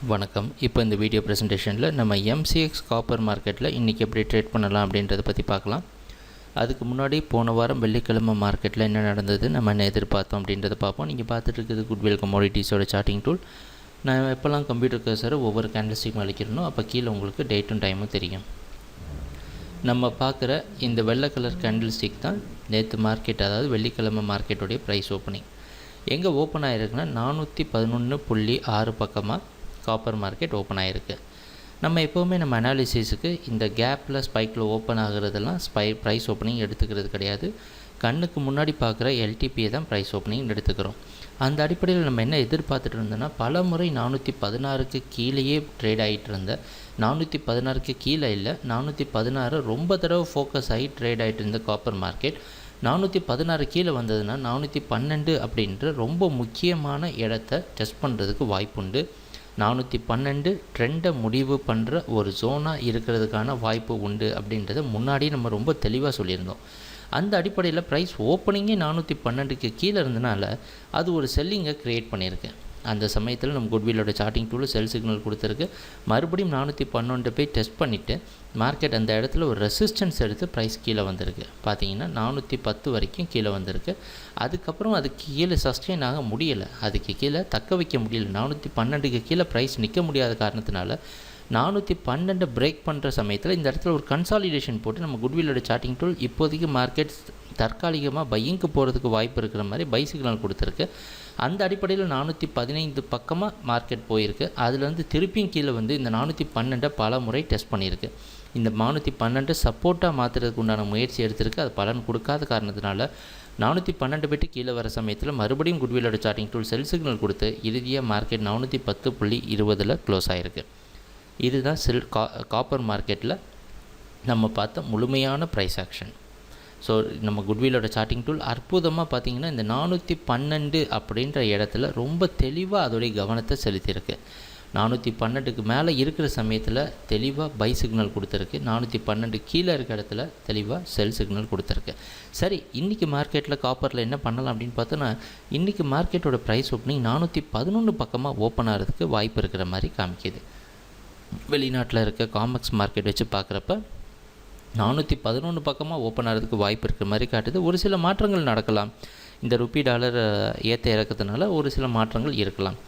வணக்கம். இப்போ இந்த வீடியோ ப்ரெசன்டேஷனில் நம்ம எம்சிஎக்ஸ் காப்பர் மார்க்கெட்டில் இன்றைக்கி எப்படி ட்ரேட் பண்ணலாம் அப்படின்றத பற்றி பார்க்கலாம். அதுக்கு முன்னாடி போன வாரம் வெள்ளிக்கிழமை மார்க்கெட்டில் என்ன நடந்தது, நம்ம என்ன எதிர்பார்த்தோம் அப்படின்றத பார்ப்போம். நீங்கள் பார்த்துட்டு இருக்குது குட்வில் கமோடிட்டிஸோட சார்ட்டிங் டூல். நான் எப்போல்லாம் கம்ப்யூட்டர் கர்சரை ஒவ்வொரு கேண்டில்ஸ்டிக்கும் அளிக்கிறனோ அப்போ கீழே உங்களுக்கு டேட்டும் டைமும் தெரியும். நம்ம பார்க்குற இந்த வெள்ளை கலர் கேண்டில்ஸ்டிக் தான் நேற்று மார்க்கெட், அதாவது வெள்ளிக்கிழமை மார்க்கெட்டுடைய ப்ரைஸ் ஓப்பனிங். எங்கே ஓப்பன் ஆகிருக்குன்னா 411.6 பக்கமாக காப்பர் மார்க்கெட் ஓப்பன் ஆகிருக்கு. நம்ம எப்போவுமே நம்ம அனாலிசிஸுக்கு இந்த கேப்பில் ஸ்பைக்கில் ஓப்பன் ஆகிறதெல்லாம் ப்ரைஸ் ஓப்பனிங் எடுத்துக்கிறது கிடையாது. கண்ணுக்கு முன்னாடி பார்க்குற எல்டிபியை தான் ப்ரைஸ் ஓப்பனிங் எடுத்துக்கிறோம். அந்த அடிப்படையில் நம்ம என்ன எதிர்பார்த்துட்டு இருந்தோன்னா, பல முறை 416க்கு கீழேயே ட்ரேட் ஆகிட்டு இருந்த 416க்கு கீழே இல்லை, 416 ரொம்ப தடவை ஃபோக்கஸ் ஆகி ட்ரேட் ஆகிட்டு இருந்த காப்பர் மார்க்கெட் 416 கீழே வந்ததுன்னா 412 அப்படின்ற ரொம்ப முக்கியமான இடத்த டெஸ்ட் பண்ணுறதுக்கு வாய்ப்புண்டு. 412 ட்ரெண்டை முடிவு பண்ணுற ஒரு ஜோனாக இருக்கிறதுக்கான வாய்ப்பு உண்டு அப்படின்றத முன்னாடி நம்ம ரொம்ப தெளிவாக சொல்லியிருந்தோம். அந்த அடிப்படையில் ப்ரைஸ் ஓப்பனிங்கே 412க்கு கீழே இருந்தனால அது ஒரு செல்லிங்கை க்ரியேட் பண்ணியிருக்கு. அந்த சமயத்தில் நம்ம குட்விலோட சார்ட்டிங் டூலில் செல் சிக்னல் கொடுத்துருக்கு. மறுபடியும் 412 போய் டெஸ்ட் பண்ணிவிட்டு மார்க்கெட் அந்த இடத்துல ஒரு ரெசிஸ்டன்ஸ் எடுத்து ப்ரைஸ் கீழே வந்திருக்கு. பார்த்தீங்கன்னா 410 வரைக்கும் கீழே வந்திருக்கு. அதுக்கப்புறம் அதுக்கு கீழே சஸ்டெயின் ஆக முடியலை, அதுக்கு கீழே தக்க வைக்க முடியல. 412க்கு கீழே ப்ரைஸ் நிற்க முடியாத காரணத்தினால 412 பிரேக் பண்ணுற சமயத்தில் இந்த இடத்துல ஒரு கன்சாலிடேஷன் போட்டு நம்ம குட்விலோட சார்ட்டிங் டூல் இப்போதைக்கு மார்க்கெட் தற்காலிகமாக பையிங்க்கு போகிறதுக்கு வாய்ப்பு இருக்கிற மாதிரி பை சிக்னல் கொடுத்துருக்கு. அந்த அடிப்படையில் 415 பக்கமாக மார்க்கெட் போயிருக்கு. அதுலேருந்து திருப்பியும் கீழே வந்து இந்த 412 பல முறை டெஸ்ட் பண்ணியிருக்கு. இந்த 412 சப்போர்ட்டாக மாற்றுறதுக்கு உண்டான முயற்சி எடுத்திருக்கு. அது பலன் கொடுக்காத காரணத்தினால 412 போய்ட்டு கீழே வர சமயத்தில் மறுபடியும் குட்விலோட சார்ட்டிங் டூல் செல் சிக்னல் கொடுத்து இறுதியாக மார்க்கெட் 410.20 க்ளோஸ் ஆகிருக்கு. இதுதான் காப்பர் மார்க்கெட்டில் நம்ம பார்த்த முழுமையான ப்ரைஸ் ஆக்ஷன். ஸோ நம்ம குட்விலோட சார்ட்டிங் டூல் அற்புதமாக பார்த்திங்கன்னா இந்த 412 அப்படின்ற இடத்துல ரொம்ப தெளிவாக அதோடைய கவனத்தை செலுத்தியிருக்கு. 412க்கு மேலே இருக்கிற சமயத்தில் தெளிவாக பை சிக்னல் கொடுத்துருக்கு. 412 கீழே இருக்க இடத்துல தெளிவாக செல் சிக்னல் கொடுத்துருக்கு. சரி, இன்றைக்கி மார்க்கெட்டில் காப்பரில் என்ன பண்ணலாம் அப்படின்னு பார்த்தோன்னா, இன்றைக்கி மார்க்கெட்டோட ப்ரைஸ் ஓப்பனிங் 411 பக்கமாக ஓப்பன் ஆகிறதுக்கு வாய்ப்பு இருக்கிற மாதிரி காமிக்கிது. வெளிநாட்டில் இருக்க காமெக்ஸ் மார்க்கெட் வச்சு பார்க்குறப்ப 411 பக்கமாக ஓப்பன் ஆகிறதுக்கு வாய்ப்பு இருக்கிற மாதிரி காட்டுது. ஒரு சில மாற்றங்கள் நடக்கலாம். இந்த ருப்பி டாலர் ஏற்ற இறக்கத்தினால ஒரு சில மாற்றங்கள் இருக்கலாம்.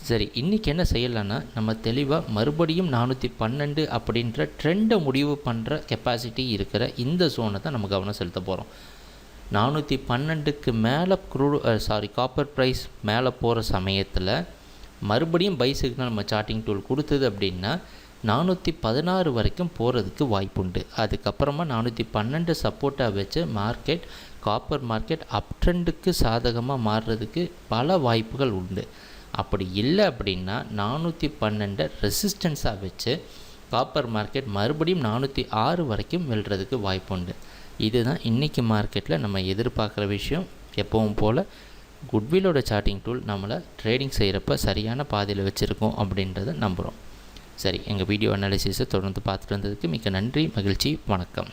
சரி, இன்றைக்கி என்ன செய்யலான்னா, நம்ம தெளிவாக மறுபடியும் 412 அப்படின்ற ட்ரெண்டை முடிவு பண்ணுற கெப்பாசிட்டி இருக்கிற இந்த ஜோனை தான் நம்ம கவனம் செலுத்த போகிறோம். 412க்கு மேலே காப்பர் ப்ரைஸ் மேலே போகிற சமயத்தில் மறுபடியும் பை சிக்னல் நம்ம சார்ட்டிங் டூல் கொடுத்தது அப்படின்னா 416 வரைக்கும் போகிறதுக்கு வாய்ப்புண்டு. அதுக்கப்புறமா 412 சப்போர்ட்டாக வச்சு காப்பர் மார்க்கெட் அப் ட்ரெண்டுக்கு சாதகமாக மாறுறதுக்கு பல வாய்ப்புகள் உண்டு. அப்படி இல்லை அப்படின்னா 412 ரெசிஸ்டன்ஸாக வச்சு காப்பர் மார்க்கெட் மறுபடியும் 406 வரைக்கும் வெல்றதுக்கு வாய்ப்புண்டு. இதுதான் இன்றைக்கி மார்க்கெட்டில் நம்ம எதிர்பார்க்குற விஷயம். எப்பவும் போல் குட்விலோட சார்ட்டிங் டூல் நம்மளை ட்ரேடிங் செய்கிறப்ப சரியான பாதையில் வச்சுருக்கோம் அப்படின்றத நம்புகிறோம். சரி, எங்கள் வீடியோ அனாலிசிஸை தொடர்ந்து பார்த்துட்டு வந்ததுக்கு மிக்க நன்றி, மகிழ்ச்சி, வணக்கம்.